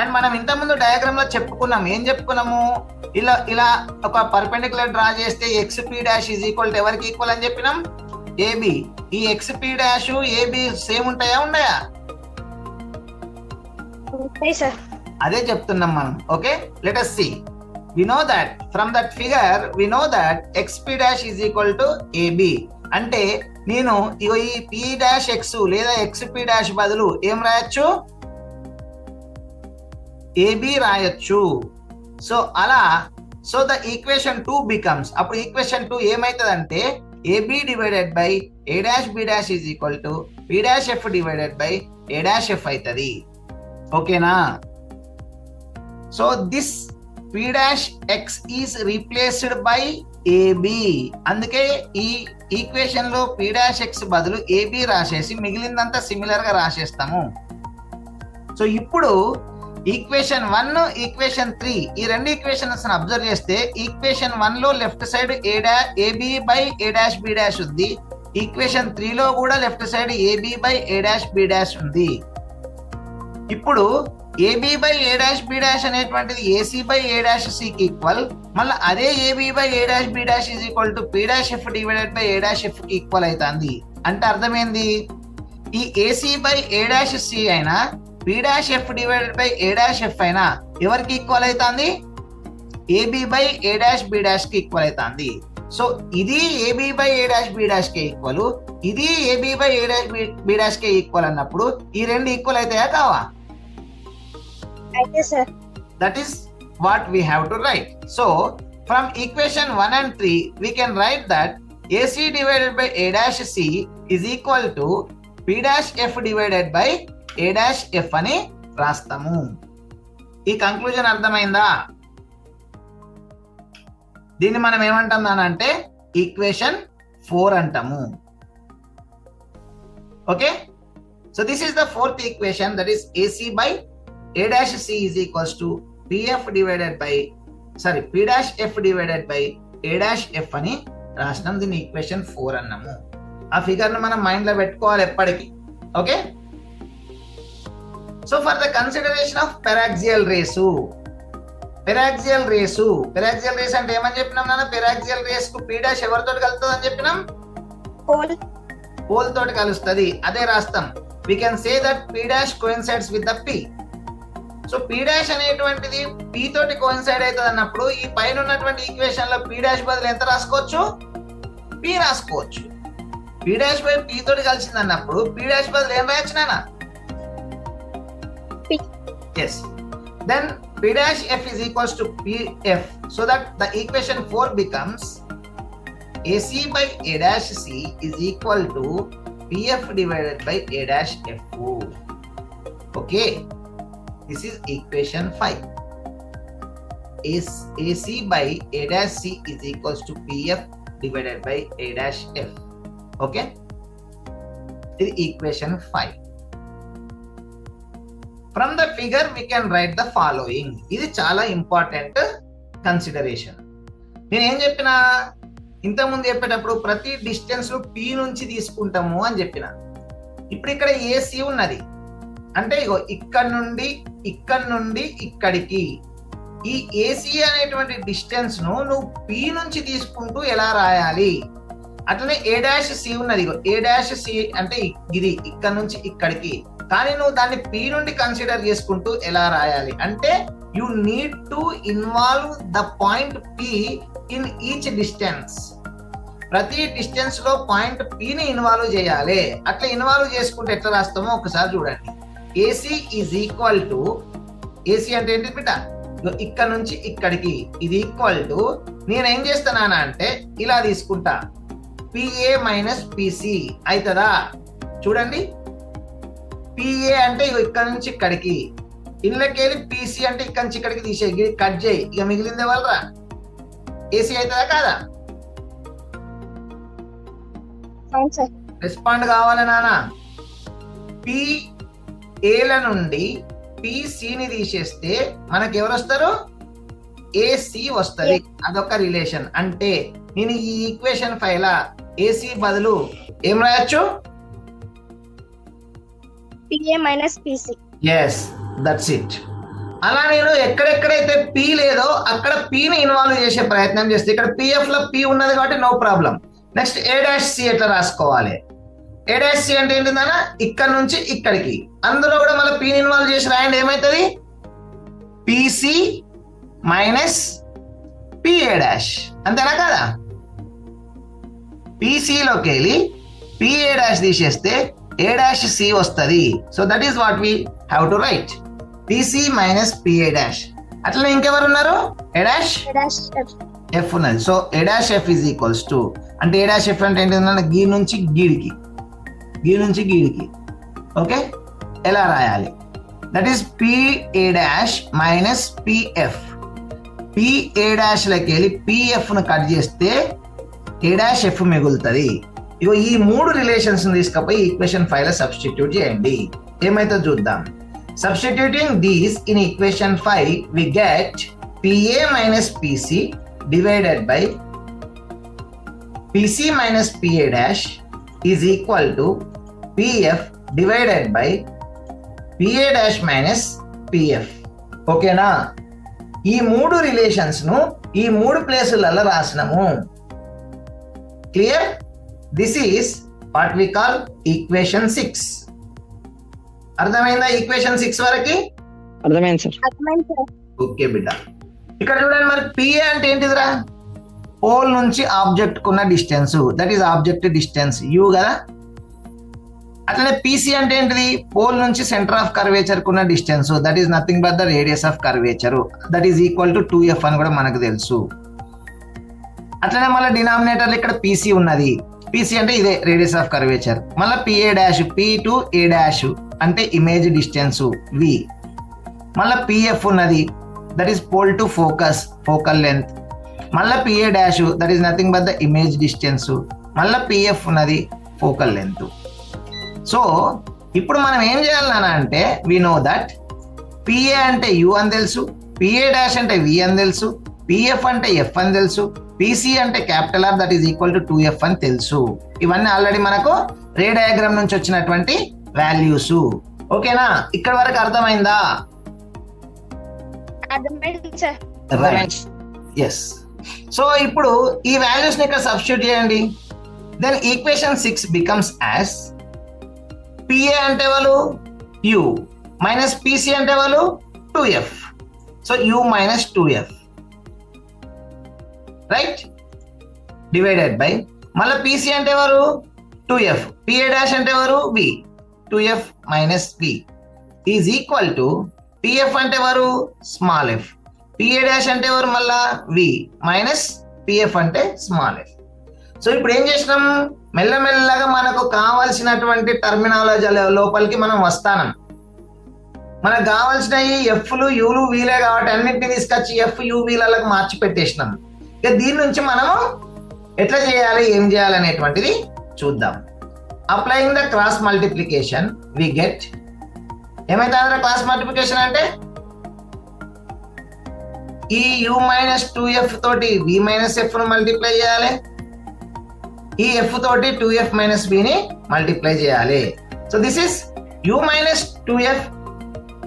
Speaker 1: అండ్ మనం ఇంతకుముందు డయాగ్రామ్ లో చెప్పుకున్నాం, ఏం చెప్పుకున్నాము? ఇలా ఇలా ఒక పర్పెండిక్యులర్ డ్రా చేస్తే X P dash is equal to ఎవరికి ఈక్వల్ అని చెప్పినాం? ఏబి. ఈ X P dash AB same ఉంటాయా, ఉండయా?
Speaker 2: ఉంటాయి సార్.
Speaker 1: అదే చెప్తున్నాం మనం. Okay, let us see. We know that from that figure we know that xp dash is equal to ab. అంటే నేను ఇగో ఈ p dash x లేదా xp dash బదులు ఏం రాయొచ్చు? ab రాయొచ్చు. సో అలా సో ద ఈక్వేషన్ 2 becomes, అప్పుడు ఈక్వేషన్ 2 ఏమైతుందంటే ab divided by a dash b dash is equal to p dash f divided by a dash f అవుతుంది. ఓకేనా? So this p dash x is replaced by ab. అందుకే ఈ equation లో p dash x బదులు ab రాసేసి మిగిలిందంతా similar గా రాసేస్తాము. సో ఇప్పుడు ఈక్వేషన్ 1 ఈక్వేషన్ 3 ఈ రెండు ఈక్వేషన్స్ అబ్జర్వ్ చేస్తే ఈక్వేషన్ 1 లో left side ab by a dash b dash ఉంది. ఈక్వేషన్ 3 లో కూడా left side ab by a dash b dash ఉంది. ఇప్పుడు AB by A dash B dash అనేటువంటిది AC by A dash C కి equal, మళ్ళీ అదే AB by A dash B dash is equal to P dash F divided by A dash F కి equal అవుతుంది. అంటే అర్థమైంది, ఈ AC by A dash C అయినా P dash F divided by A dash F అయినా ఎవరికి equal అవుతుంది? AB by A dash B dash కి ఈక్వల్ అవుతుంది. సో ఇది AB by A dash B dash కి ఈక్వల్, ఇది AB by A dash B dash కి ఈక్వల్ అన్నప్పుడు ఈ రెండు ఈక్వల్ అవుతాయా కావా?
Speaker 2: అయితే sir.
Speaker 1: That is what we have to write. So from equation 1 and 3 we can write that AC divided by A dash C is equal to P dash F divided by A dash F అని రాస్తాము. ఈ conclusion అర్థమైందా? దీన్ని మనం ఏమంటాం అంటే equation 4 అంటాము. Okay, so this is the fourth equation, that is AC by A dash C is equals to PF divided by P dash F divided by A dash F అని రాసినాం. దీన్ని ఈక్వేషన్ 4 అన్నాము. ఆ ఫిగర్ ను మనం mind లో పెట్టుకోవాలి ఎప్పటికీ. Okay, so for the consideration of paraxial race, paraxial race అంటే ఏమని చెప్పినాం నాన్న? పెరాక్సియల్ రేస్ కు P dash ఎవరితో కలుస్తుంది అని చెప్పినాం? పోల్ తోటి కలుస్తుంది. అదే రాస్తాం. We can say that P dash coincides with the P. So P dash అనేటువంటిది పి తోటి కోయిన్సైడ్ అవుతుంది అన్నప్పుడు ఈ పైన ఉన్నటువంటి ఈక్వేషన్ లో పి డాష్ బదులు ఎంత రాసుకోవచ్చు? పి రాసుకోవచ్చు. పి డాష్ బై పి తోటి కలిసింది అన్నప్పుడు పి డాష్ బదులు ఏం రాయొచ్చు నాన్న? Yes. Then P dash F is equals to PF. So that the equation 4 becomes AC by A dash C is equal to PF divided by A dash F. Okay, this is equation 5. AC by A dash C is equals to PF divided by A dash F. Okay, this is equation 5. From the figure we can write the following. ఇది చాలా important consideration. నేను ఏం చెప్పినా ఇంతకుముందు చెప్పేటప్పుడు ప్రతి distance లో P నుంచి తీసుకుంటాము అని చెప్పిన. ఇప్పుడు ఇక్కడ AC ఉన్నది అంటే ఇగో ఇక్కడ నుండి ఇక్కడికి ఈ ఏసీ అనేటువంటి డిస్టెన్స్ ను నువ్వు పి నుంచి తీసుకుంటూ ఎలా రాయాలి? అట్లనే ఏ డాష్ సి ఉన్నది. ఇగో ఏ డాష్ సి అంటే ఇది ఇక్కడ నుంచి ఇక్కడికి. కానీ నువ్వు దాన్ని పి నుండి కన్సిడర్ చేసుకుంటూ ఎలా రాయాలి అంటే you need to involve the point P in each distance. ప్రతి డిస్టెన్స్ లో పాయింట్ పిని ఇన్వాల్వ్ చేయాలి. అట్లా ఇన్వాల్వ్ చేసుకుంటే ఎట్లా రాస్తామో ఒకసారి చూడండి. AC is equal to, AC అంటే ఏంటి బిడ్డ, ఇక్కడ నుంచి ఇక్కడికి, ఇది ఈక్వల్ టు నేనేం చేస్తానా అంటే ఇలా తీసుకుంటా, పిఏ మైనస్ పిసి అవుతుందా? చూడండి, పిఏ అంటే ఇక్కడ నుంచి ఇక్కడికి, ఇళ్ళకి వెళ్ళి పిసి అంటే ఇక్కడ నుంచి ఇక్కడికి తీసేయి, కట్ చేయి, ఇక మిగిలిందే వాళ్ళరా ఏసీ అవుతుందా కాదా?
Speaker 2: అవును సార్.
Speaker 1: రెస్పాండ్ కావాలి నాన్న. పిఏల నుండి పిసిని తీసేస్తే మనకి ఎవరు వస్తారు? ఏసీ వస్తుంది. అదొక రిలేషన్. అంటే నేను ఈ ఈక్వేషన్ 5 ఏసీ బదులు ఏం రాయొచ్చు?
Speaker 2: PA minus PC.
Speaker 1: Yes, that's it. అలా నేను ఎక్కడెక్కడైతే పి లేదో అక్కడ పిని ఇన్వాల్వ్ చేసే ప్రయత్నం చేస్తే, ఇక్కడ పిఎఫ్ లో పి ఉన్నది కాబట్టి నో ప్రాబ్లం. నెక్స్ట్ ఏ డాష్ సి ఎట్లా రాసుకోవాలి? ఏ డాష్ సి అంటే ఏంటిదన్నా, ఇక్కడ నుంచి ఇక్కడికి, అందులో కూడా మళ్ళీ పిని ఇన్వాల్వ్ చేసి రాయండి. ఏమవుతుంది? పిసి మైనస్ పిఏ డాష్, అంతేనా కదా? పిసిలోకి వెళ్ళి పిఏ డాష్ తీసేస్తే ఏ డాష్ సి వస్తుంది. So that is what we have to right, PC minus PA dash. అట్లనే ఇంకెవరు ఉన్నారు? ఏ డాష్ ఎఫ్ ఉన్నది. So A dash F is equals to, అంటే ఏ డాష్ ఎఫ్ అంటే ఏంటంటే గీ నుంచి గీడికి, గీ నుంచి గీడికి. ఓకే, ఎలా రాయాలి? That is PA dash minus PF. PA dash లకి వెళ్ళి పిఎఫ్ ను కట్ చేస్తే ఏ డాష్ ఎఫ్ మిగులుతుంది. ఇగో ఈ 3 రిలేషన్స్ తీసుకపోయి ఈక్వేషన్ 5 లో సబ్స్టిట్యూట్ చేయండి. ఏమైతే చూద్దాం. Substituting these in equation 5, we get PA minus PC divided by PC minus PA dash is equal to PF divided by PA dash minus PF. ఓకేనా? ఈ 3 రిలేషన్స్ ను ఈ 3 ప్లేసులలో రాసినాము. Clear? This is what we call equation 6. అర్థమైందా? Equation 6 వరకు
Speaker 3: అర్థమైంది sir.
Speaker 1: Okay బిడ్డ, ఇక్కడ చూడండి. మరి పిఏ అంటే ఏంటిదిరా? పోల్ నుంచి ఆబ్జెక్ట్ కున్న distance, that is object distance you కదా. అట్లనే పిసి అంటే ఏంటిది? పోల్ నుంచి సెంటర్ ఆఫ్ కర్వేచర్ కున్న distance, that is nothing but the radius of curvature, that is equal to 2f అని కూడా మనకు తెలుసు. అట్లనే మళ్ళీ డినామినేటర్ ఇక్కడ పిసి ఉన్నది. పిసి అంటే ఇదే రేడియస్ ఆఫ్ కర్వేచర్. మళ్ళీ PA dash, P to A dash అంటే ఇమేజ్ డిస్టెన్స్ వి. మళ్ళీ పిఎఫ్ ఉన్నది, that is pole to focus, focal length. మళ్ళీ PA dash, that is nothing but the image distance. మళ్ళీ PF ఉన్నది, focal length. So ఇప్పుడు మనం ఏం చేయాలన్నా అంటే వి నో దట్ పిఏ అంటే యు అని తెలుసు, పిఏ డాష్ అంటే వి అని తెలుసు, పిఎఫ్ అంటే ఎఫ్ అని తెలుసు, పిసి అంటే capital R, that is equal to 2f అని తెలుసు. ఇవన్నీ ఆల్రెడీ మనకు రే డయాగ్రామ్ నుంచి వచ్చినటువంటి వాల్యూస్. ఓకేనా? ఇక్కడ వరకు అర్థమైందా? Right, yes. సో ఇప్పుడు ఈ వాల్యూస్ ని ఇక్కడ సబ్స్టిట్యూట్ చేయండి. Then equation 6 becomes as PA అంటే వాళ్ళు యు మైనస్ పిసి అంటే వాళ్ళు 2f. So u minus 2f right, divided by మళ్ళీ పిసి అంటే ఎవరు? 2f. పిఏ డాష్ అంటే ఎవరు? V. 2f minus v is equal to PF అంటే ఎవరు? Small F. పిఏ డాష్ అంటే ఎవరు? మళ్ళా వి మైనస్ పిఎఫ్ అంటే స్మాల్ ఎఫ్. సో ఇప్పుడు ఏం చేసినాం? మెల్లమెల్లగా మనకు కావాల్సినటువంటి టర్మినాలజీ లోపలికి మనం వస్తానం. మనకు కావాల్సినవి ఎఫ్లు యూలు వీలే కాబట్టి అన్నింటినీ తీసుకొచ్చి ఎఫ్ యూ వీలకు మార్చి పెట్టేసినాం. ఇక దీని నుంచి మనము ఎట్లా చేయాలి, ఏం చేయాలి అనేటువంటిది చూద్దాం. Applying the cross multiplication we get, ఏమైతే క్రాస్ మల్టిప్లికేషన్ అంటే ఈ u మైనస్ 2f తోటి v మైనస్ ఎఫ్ ను మల్టిప్లై చేయాలి, ఈ ఎఫ్ తోటి 2f మైనస్ v ని మల్టిప్లై చేయాలి. So this is u minus 2f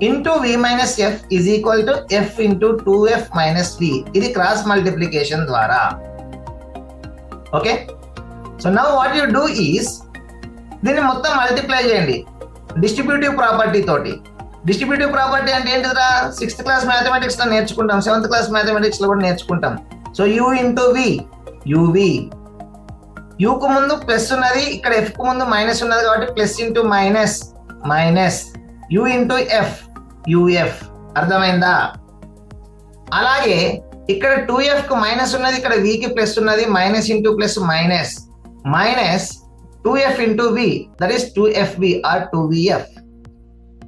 Speaker 1: into v minus F is equal to f into 2f minus v. ఇది క్రాస్ మల్టిప్లికేషన్ ద్వారా. Okay, so now what you do is దీన్ని మొత్తం multiply చేయండి. Distributive property తోటి. Distributive property అంటే ఏంటిదిరా? 6th class mathematics లో నేర్చుకుంటాం, 7th క్లాస్ మ్యాథమెటిక్స్ లో కూడా నేర్చుకుంటాం. So u into v, uv, u కు ముందు ప్లస్ ఉన్నది, ఇక్కడ ఎఫ్ కు ముందు మైనస్ ఉన్నది కాబట్టి plus into minus minus, you into F, UF. అర్థమైందా? అలాగే ఇక్కడ 2f కు మైనస్ ఉన్నది, ఇక్కడ v కి ప్లస్ ఉన్నది, minus into plus minus minus 2f into v, that is 2fv or 2vf.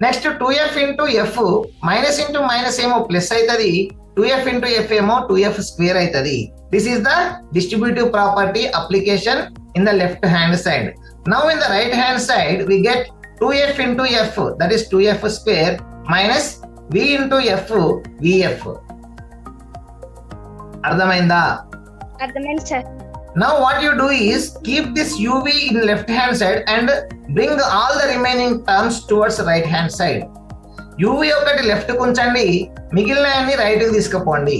Speaker 1: Next 2f into F, minus into minus ఏమో plus అవుతుంది, 2f ఇంటూ ఎఫ్ ఏమో 2f స్క్వేర్ అవుతుంది. This is the distributive property application in the left hand side. Now in the right hand side we get 2f into F, that is 2f square minus v into F, vf. అర్థమైందా?
Speaker 2: అర్థమైంది sir.
Speaker 1: Now what you do is keep this uv in left hand side and bring all the remaining terms towards right hand side. uv ఒకటి left కు ఉంచండి, మిగిలిన అన్ని right కి తీసుకుపోండి.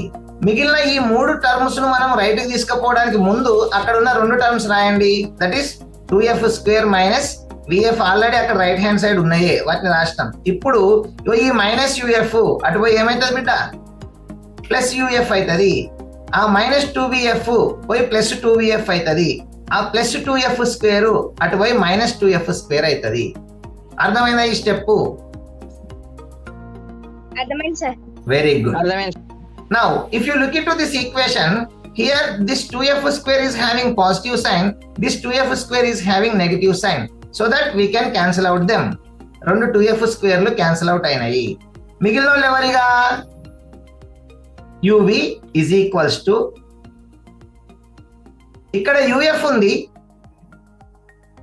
Speaker 1: మిగిలిన ఈ 3 టర్మ్స్ ను మనం రైట్ కి తీసుకుపోవడానికి ముందు అక్కడ ఉన్న 2 టర్మ్స్ రాయండి, that is 2f square minus vf. Already అక్కడ రైట్ హ్యాండ్ సైడ్ ఉన్నాయే, వాటిని రాస్తాం. ఇప్పుడు ఈ మైనస్ uf అటుపోయి ఏమైతుంది బిడ్డ? ప్లస్ uf అవుతుంది. ఆ మైనస్ 2vf పోయి ప్లస్ 2vf అవుతుంది. ఆ ప్లస్ 2f స్క్వేర్ అటు పోయి మైనస్ 2f స్క్వేర్ అవుతుంది. అర్థమైందా ఈ స్టెప్?
Speaker 2: అర్థమైంది సార్.
Speaker 1: Very good.
Speaker 3: అర్థమైంది.
Speaker 1: Now if you look into this equation, here this 2f square is having positive sign, this 2f square is having negative sign, so that we can cancel out them. 2 2f స్క్వేర్లు cancel out అయినాయి. మిగిలిన వాళ్ళు ఎవరిగా? uv is equals to, ఇక్కడ uf ఉంది,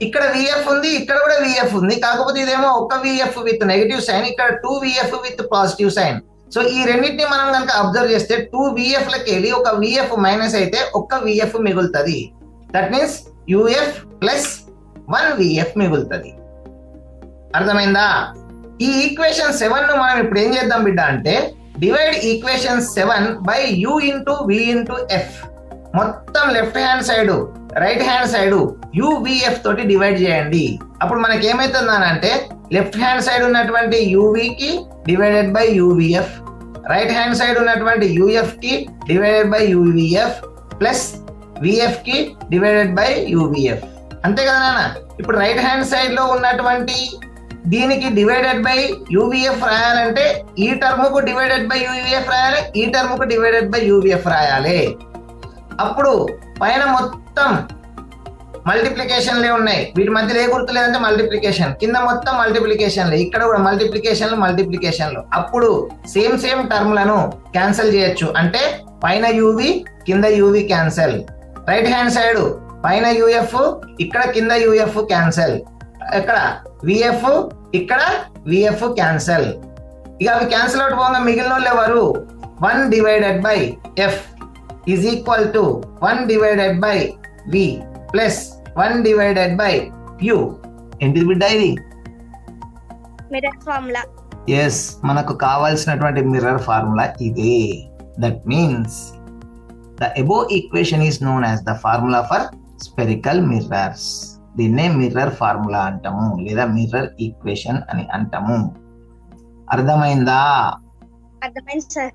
Speaker 1: ఇక్కడ vf ఉంది, ఇక్కడ కూడా vf ఉంది. కాకపోతే ఇదేమో ఒక vf విత్ నెగటివ్ సైన్, ఇక్కడ 2vf with positive sign. So ఈ రెండింటిని మనం కనుక అబ్జర్వ్ చేస్తే 2vf లకి వెళ్ళి ఒక vf మైనస్ అయితే ఒక్క vf మిగులుతుంది. That means uf plus 1vf మిగులుతుంది. అర్థమైందా? ఈ ఈక్వేషన్ 7 ను మనం ఇప్పుడు ఏం చేద్దాం బిడ్డ అంటే, divide equation 7 by u into v into f. మొత్తం left hand side right hand side uvf తోటి డివైడ్ చేయండి. అప్పుడు మనకి ఏమైతుంది అంటే, లెఫ్ట్ హ్యాండ్ సైడ్ ఉన్నటువంటి uv కి divided by uvf, right hand side ఉన్నటువంటి uf కి divided by uvf plus vf కి డివైడెడ్ బై uvf. అంతే కదా నాన్న? ఇప్పుడు రైట్ హ్యాండ్ సైడ్ లో ఉన్నటువంటి దీనికి డివైడెడ్ బై uvf రాయాలంటే ఈ టర్మ్ కు డివైడెడ్ బై uvf రాయాలి, ఈ టర్మ్ కు డివైడెడ్ బై uvf రాయాలి. అప్పుడు పైన మొత్తం మల్టిప్లికేషన్లే ఉన్నాయి, వీటి మధ్యలో ఏ గుర్తు లేదంటే మల్టిప్లికేషన్, కింద మొత్తం మల్టిప్లికేషన్లే, ఇక్కడ కూడా మల్టిప్లికేషన్లు. అప్పుడు సేమ్ టర్మ్లను క్యాన్సిల్ చేయొచ్చు. అంటే పైన uv కింద uv cancel, right hand side పైన uf ఇక్కడ కింద uf క్యాన్సిల్, ఇక్కడ vf ఇక్కడ vf క్యాన్సిల్. ఇక అవి క్యాన్సిల్ అవుట్ పోగా మిగిలిన వాళ్ళు ఎవరు? 1 divided by f is equal to 1 divided by v plus 1 divided by u. ఏంటిది బిడ్డ ఇది?
Speaker 2: Mirror formula.
Speaker 1: ఎస్, మనకు కావాల్సినటువంటి మిర్రర్ ఫార్ములా ఇదే. That means the above equation is known as the formula for spherical mirrors. దీన్నే mirror formula అంటాము, లేదా mirror equation అని అంటాము. అర్థమైందా?
Speaker 2: అర్థమైంది సార్.